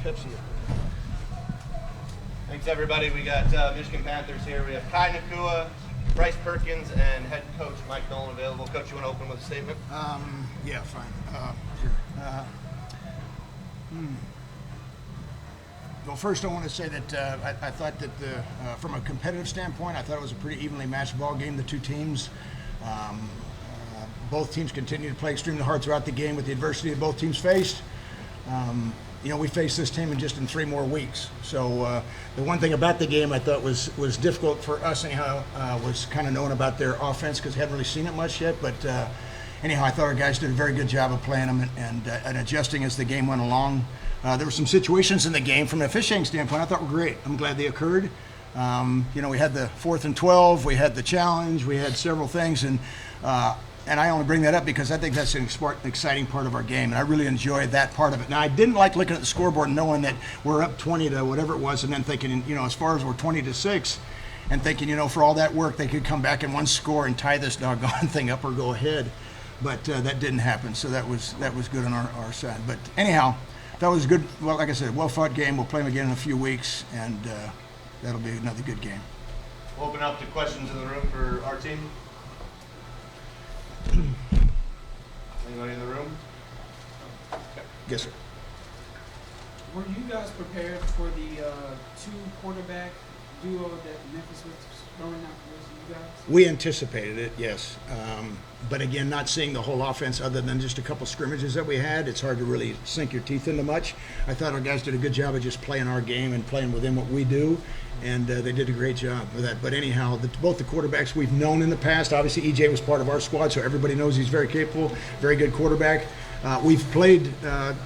Good to see you. Thanks, everybody. We got Michigan Panthers here. We have Kai Nakua, Bryce Perkins, and head coach Mike Nolan available. Coach, you want to open with a statement? Yeah, fine. Well, first I want to say that I thought that from a competitive standpoint, I thought it was a pretty evenly matched ball game, the two teams. Both teams continued to play extremely hard throughout the game with the adversity that both teams faced. We faced this team in 3 more weeks. So the one thing about the game I thought was difficult for us anyhow was kind of knowing about their offense because we hadn't really seen it much yet. But anyhow, I thought our guys did a very good job of playing them and adjusting as the game went along. There were some situations in the game from an officiating standpoint I thought were great. I'm glad they occurred. We had the 4th and 12, we had the challenge, we had several things, and I only bring that up because I think that's an exciting part of our game, and I really enjoyed that part of it. Now, I didn't like looking at the scoreboard and knowing that we're up 20 to whatever it was, and then thinking, as far as we're 20 to 6, and thinking, for all that work, they could come back in one score and tie this doggone thing up or go ahead. But that didn't happen, so that was good on our side. But anyhow, that was good. Well, like I said, well-fought game. We'll play them again in a few weeks, and that'll be another good game. We'll open up to questions in the room for our team. Anybody in the room? Okay. Yes, sir. Were you guys prepared for the 2 quarterback duo that Memphis was throwing out versus you guys? We anticipated it, yes. But again, not seeing the whole offense other than just a couple scrimmages that we had, it's hard to really sink your teeth into much. I thought our guys did a good job of just playing our game and playing within what we do, and they did a great job with that. But anyhow, both the quarterbacks we've known in the past, obviously EJ was part of our squad, so everybody knows he's very capable, very good quarterback. We've played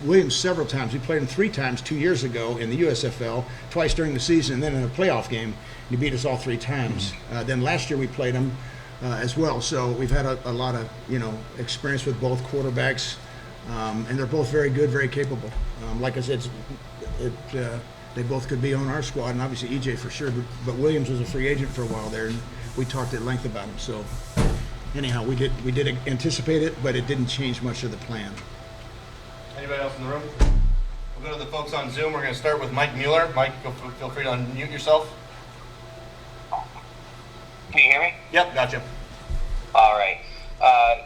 Williams several times. We played him 3 times 2 years ago in the USFL, twice during the season, and then in a playoff game. He beat us all 3 times. Then last year we played him as well. So we've had a lot of experience with both quarterbacks, and they're both very good, very capable. Like I said, they both could be on our squad, and obviously EJ for sure. But Williams was a free agent for a while there, and we talked at length about him. So anyhow, we did anticipate it, but it didn't change much of the plan. Anybody else in the room? We'll go to the folks on Zoom. We're going to start with Mike Mueller. Mike, feel free to unmute yourself. Can you hear me? Yep, gotcha. All right.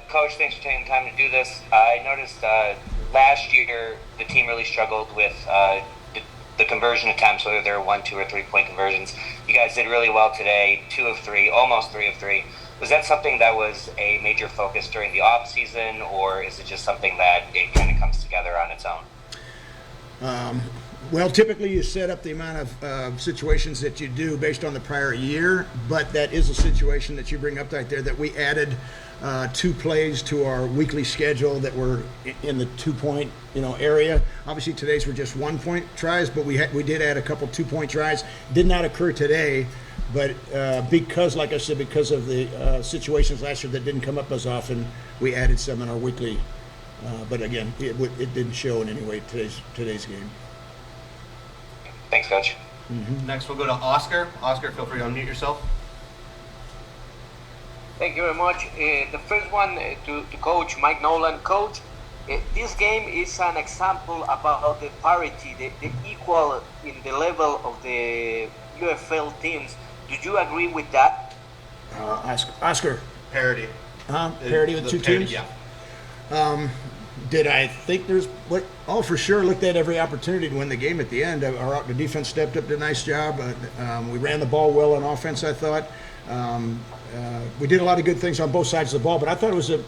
Coach, thanks for taking the time to do this. I noticed last year the team really struggled with the conversion attempts, whether they're 1, 2, or 3-point conversions. You guys did really well today, 2 of 3, almost 3 of 3. Was that something that was a major focus during the off season, or is it just something that it kind of comes together on its own? Well, typically you set up the amount of situations that you do based on the prior year, but that is a situation that you bring up right there that we added 2 plays to our weekly schedule that were in the 2-point area. Obviously today's were just 1-point tries, but we did add a couple 2-point tries. Did not occur today, but because, like I said, because of the situations last year that didn't come up as often, we added some in our weekly. But again, it didn't show in any way today's game. Thanks, Coach. Mm-hmm. Next, we'll go to Oscar. Oscar, feel free to unmute yourself. Thank you very much. The first one to Coach Mike Nolan. Coach, this game is an example about the parity, the equal in the level of the UFL teams. Did you agree with that? Oscar. Parity. Parity with 2 teams? Yeah. Did I think there's what? Oh, for sure. Looked at every opportunity to win the game at the end. The defense stepped up, did a nice job. We ran the ball well on offense, I thought. We did a lot of good things on both sides of the ball, but I thought it was a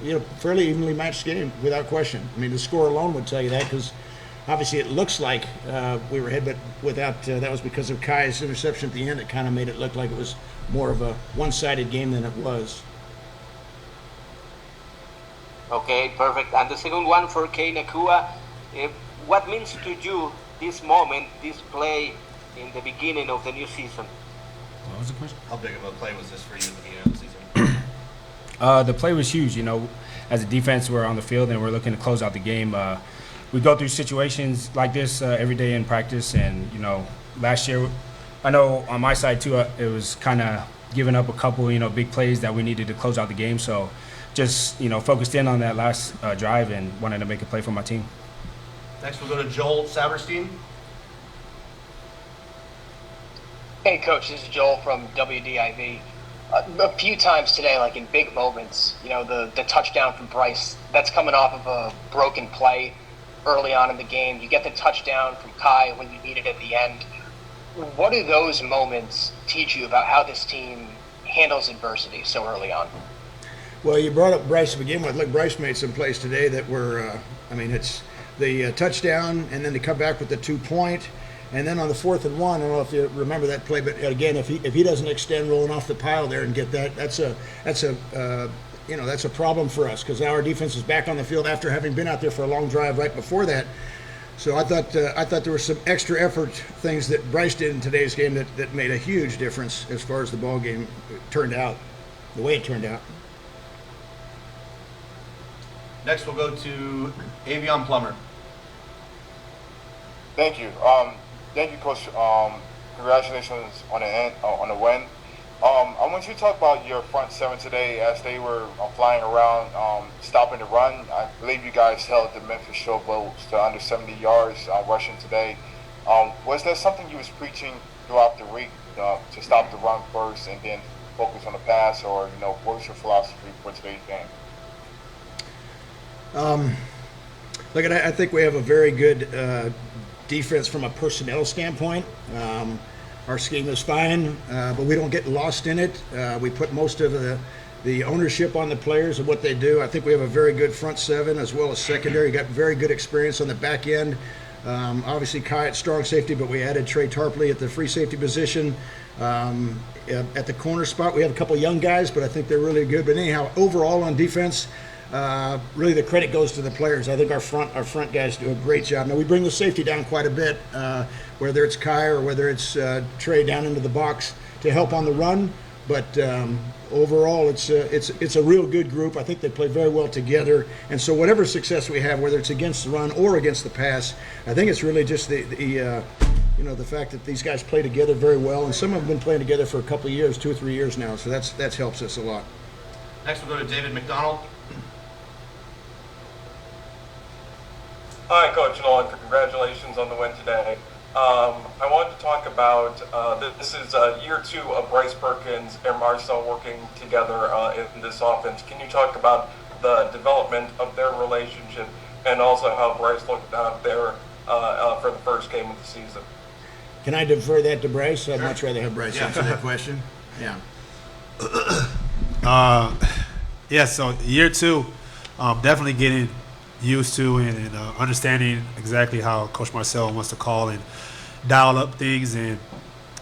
fairly evenly matched game without question. I mean, the score alone would tell you that because obviously it looks like we were ahead, but without that was because of Kai's interception at the end. It kind of made it look like it was more of a one-sided game than it was. Okay, perfect. And the second one for Kai Nakua. What means to you this moment, this play in the beginning of the new season? What was the question? How big of a play was this for you at the beginning of the season? The play was huge. As a defense, we're on the field and we're looking to close out the game. We go through situations like this every day in practice, and last year, I know on my side too, it was kind of giving up a couple big plays that we needed to close out the game. So just focused in on that last drive and wanted to make a play for my team. Next, we'll go to Joel Saberstein. Hey, Coach, this is Joel from WDIV. A few times today, like in big moments, the touchdown from Bryce, that's coming off of a broken play early on in the game. You get the touchdown from Kai when you need it at the end. What do those moments teach you about how this team handles adversity so early on? Well, you brought up Bryce to begin with. Look, Bryce made some plays today that were, it's the touchdown, and then to come back with the 2-point, and then on the 4th and 1. I don't know if you remember that play, but again, if he doesn't extend rolling off the pile there and get that, that's a problem for us, because now our defense is back on the field after having been out there for a long drive right before that. So I thought there were some extra effort things that Bryce did in today's game that made a huge difference as far as the ball game turned out, the way it turned out. Next, we'll go to Avion Plummer. Thank you. Thank you, Coach. Congratulations on the win. I want you to talk about your front seven today as they were flying around, stopping the run. I believe you guys held the Memphis Showboats to under 70 yards rushing today. Was that something you was preaching throughout the week to stop the run first and then focus on the pass, or what was your philosophy for today's game? Look, I think we have a very good defense from a personnel standpoint. Our scheme is fine, but we don't get lost in it. We put most of the ownership on the players and what they do. I think we have a very good front seven as well as secondary. Got very good experience on the back end. Obviously, Kai at strong safety, but we added Trey Tarpley at the free safety position. At the corner spot, we have a couple young guys, but I think they're really good. But anyhow, overall on defense, really the credit goes to the players. I think our front guys do a great job. Now we bring the safety down quite a bit, whether it's Kai or whether it's Trey down into the box to help on the run. But overall, it's a real good group. I think they play very well together. And so whatever success we have, whether it's against the run or against the pass, I think it's really just the fact that these guys play together very well. And some of them have been playing together for a couple of years, 2 or 3 years now. So that helps us a lot. Next, we'll go to David McDonald. Hi, Coach Nolan. Congratulations on the win today. I wanted to talk about this is year 2 of Bryce Perkins and Marcel working together in this offense. Can you talk about the development of their relationship and also how Bryce looked out there for the first game of the season? Can I defer that to Bryce? I'd much rather have Bryce answer that question. Yeah. So year 2, definitely getting used to and understanding exactly how Coach Marcel wants to call and dial up things, and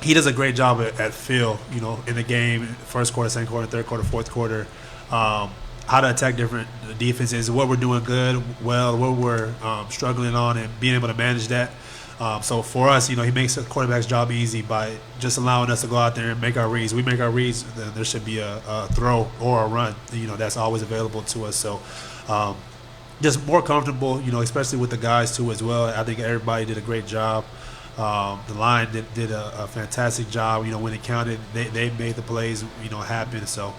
he does a great job at feel, in the game, first quarter, second quarter, third quarter, fourth quarter, how to attack different defenses, what we're doing good, well, what we're struggling on, and being able to manage that. So for us, he makes the quarterback's job easy by just allowing us to go out there and make our reads. We make our reads, then there should be a throw or a run, that's always available to us. So just more comfortable, especially with the guys too as well. I think everybody did a great job. The line did a fantastic job. When it counted, they made the plays, happen. So,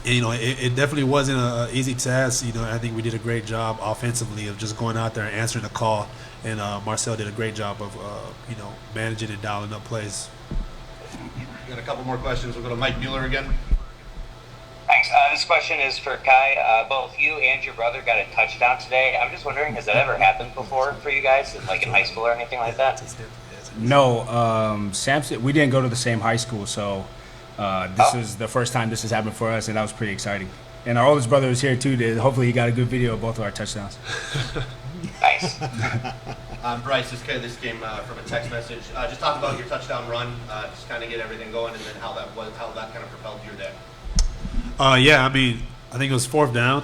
it definitely wasn't an easy task. I think we did a great job offensively of just going out there and answering the call. And Marcel did a great job of, managing and dialing up plays. Got a couple more questions. We'll go to Mike Mueller again. Thanks. This question is for Kai. Both you and your brother got a touchdown today. I'm just wondering, has that ever happened before for you guys, like in high school or anything like that? No, Samson. We didn't go to the same high school, so this is the first time this has happened for us, and that was pretty exciting. And our oldest brother was here too. Hopefully, he got a good video of both of our touchdowns. Nice. Bryce, this came from a text message. Just talk about your touchdown run, just kind of get everything going, and then how that kind of propelled your day. I think it was 4th down,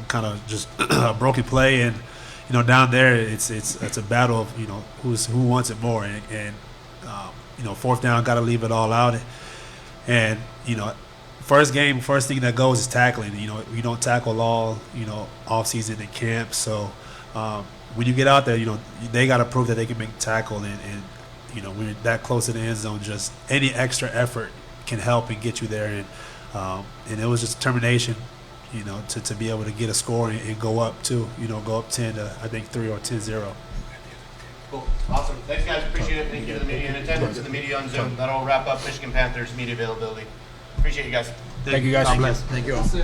kind of just a broken play, and down there it's a battle of who wants it more, and 4th down, got to leave it all out, and first thing that goes is tackling. We don't tackle all off season in camp, so when you get out there, they got to prove that they can make tackle, and we're that close to the end zone. Just any extra effort can help and get you there, and it was just determination, to be able to get a score and go up too, go up 10 to I think 3 or 10-0. Cool. Awesome. Thanks, guys. Appreciate it. Thank you to the media in attendance and the media on Zoom. That'll wrap up Michigan Panthers media availability. Appreciate you guys. Thank you, guys. Thank you all. Yes, sir.